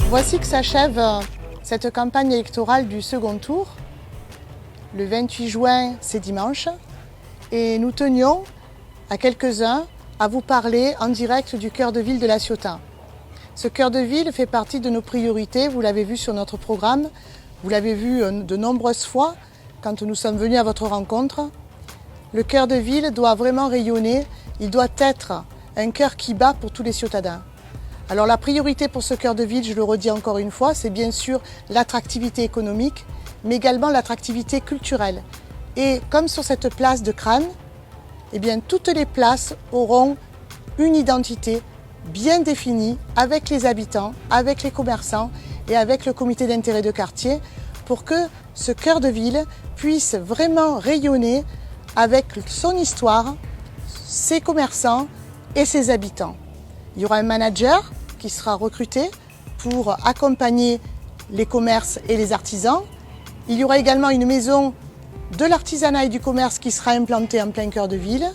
Voici que s'achève cette campagne électorale du second tour. Le 28 juin, c'est dimanche. Et nous tenions, à quelques-uns, à vous parler en direct du cœur de ville de La Ciotat. Ce cœur de ville fait partie de nos priorités, vous l'avez vu sur notre programme, vous l'avez vu de nombreuses fois quand nous sommes venus à votre rencontre. Le cœur de ville doit vraiment rayonner, il doit être un cœur qui bat pour tous les Ciotadens. Alors la priorité pour ce cœur de ville, je le redis encore une fois, c'est bien sûr l'attractivité économique, mais également l'attractivité culturelle. Et comme sur cette place de Crâne, eh bien, toutes les places auront une identité bien définie avec les habitants, avec les commerçants et avec le comité d'intérêt de quartier pour que ce cœur de ville puisse vraiment rayonner avec son histoire, ses commerçants et ses habitants. Il y aura un manager qui sera recruté pour accompagner les commerces et les artisans. Il y aura également une maison de l'artisanat et du commerce qui sera implantée en plein cœur de ville.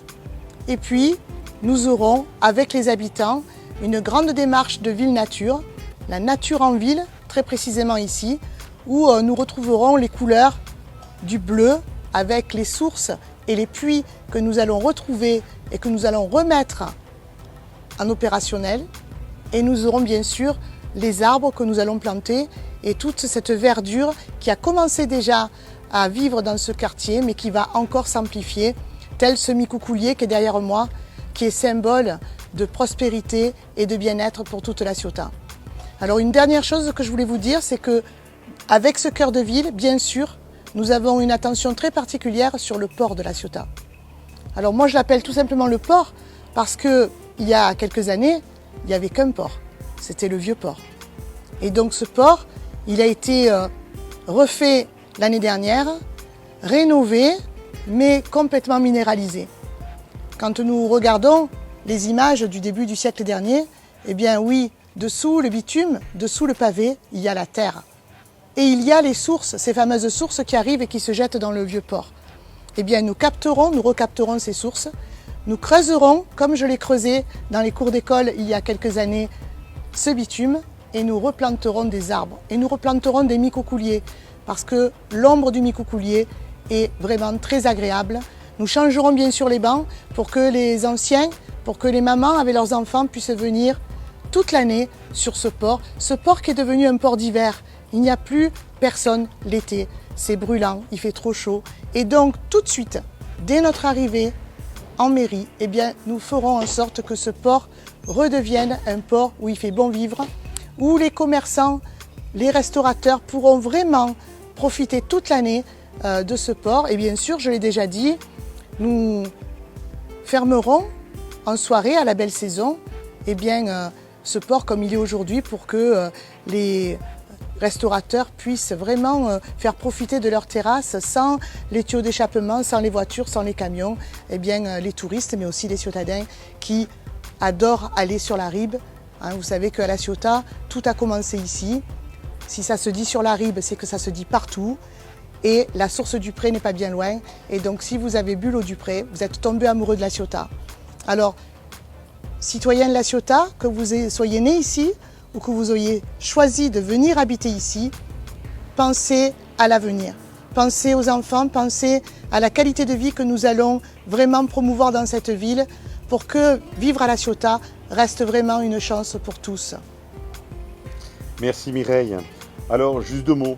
Et puis, nous aurons, avec les habitants, une grande démarche de ville-nature, la nature en ville, très précisément ici, où nous retrouverons les couleurs du bleu avec les sources et les puits que nous allons retrouver et que nous allons remettre en opérationnel. Et nous aurons bien sûr les arbres que nous allons planter et toute cette verdure qui a commencé déjà à vivre dans ce quartier, mais qui va encore s'amplifier, tel ce micoucoulier qui est derrière moi, qui est symbole de prospérité et de bien-être pour toute La Ciotat. Alors une dernière chose que je voulais vous dire, c'est que avec ce cœur de ville, bien sûr, nous avons une attention très particulière sur le port de La Ciotat. Alors moi je l'appelle tout simplement le port parce que il y a quelques années, il n'y avait qu'un port, c'était le vieux port. Et donc ce port, il a été refait l'année dernière, rénové, mais complètement minéralisé. Quand nous regardons les images du début du siècle dernier, eh bien oui, dessous le bitume, dessous le pavé, il y a la terre. Et il y a les sources, ces fameuses sources qui arrivent et qui se jettent dans le vieux port. Eh bien nous recapterons ces sources, nous creuserons, comme je l'ai creusé dans les cours d'école il y a quelques années, ce bitume et nous replanterons des arbres et nous replanterons des micoucouliers parce que l'ombre du micoucoulier est vraiment très agréable. Nous changerons bien sûr les bancs pour que les anciens, pour que les mamans avec leurs enfants puissent venir toute l'année sur ce port qui est devenu un port d'hiver. Il n'y a plus personne l'été, c'est brûlant, il fait trop chaud. Et donc tout de suite, dès notre arrivée en mairie, eh bien, nous ferons en sorte que ce port redevienne un port où il fait bon vivre, où les commerçants, les restaurateurs pourront vraiment profiter toute l'année de ce port. Et bien sûr, je l'ai déjà dit, nous fermerons en soirée à la belle saison eh bien, ce port comme il est aujourd'hui pour que les restaurateurs puissent vraiment faire profiter de leur terrasse sans les tuyaux d'échappement, sans les voitures, sans les camions, eh bien, les touristes, mais aussi les Ciotadens qui adorent aller sur la Ribe. Vous savez qu'à La Ciotat, tout a commencé ici. Si ça se dit sur la Ribe, c'est que ça se dit partout. Et la source du Pré n'est pas bien loin. Et donc, si vous avez bu l'eau du Pré, vous êtes tombé amoureux de La Ciotat. Alors, citoyens de La Ciotat, que vous soyez nés ici, ou que vous ayez choisi de venir habiter ici, pensez à l'avenir. Pensez aux enfants, pensez à la qualité de vie que nous allons vraiment promouvoir dans cette ville pour que vivre à La Ciotat reste vraiment une chance pour tous. Merci Mireille. Alors, juste deux mots.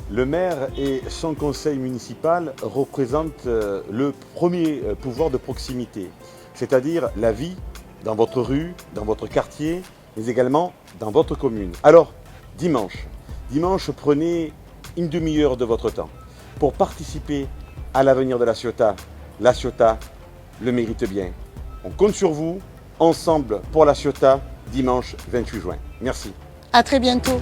Le maire et son conseil municipal représentent le premier pouvoir de proximité, c'est-à-dire la vie dans votre rue, dans votre quartier, mais également dans votre commune. Alors, dimanche, prenez une demi-heure de votre temps pour participer à l'avenir de La Ciotat. La Ciotat le mérite bien. On compte sur vous, ensemble pour La Ciotat, dimanche 28 juin. Merci. À très bientôt.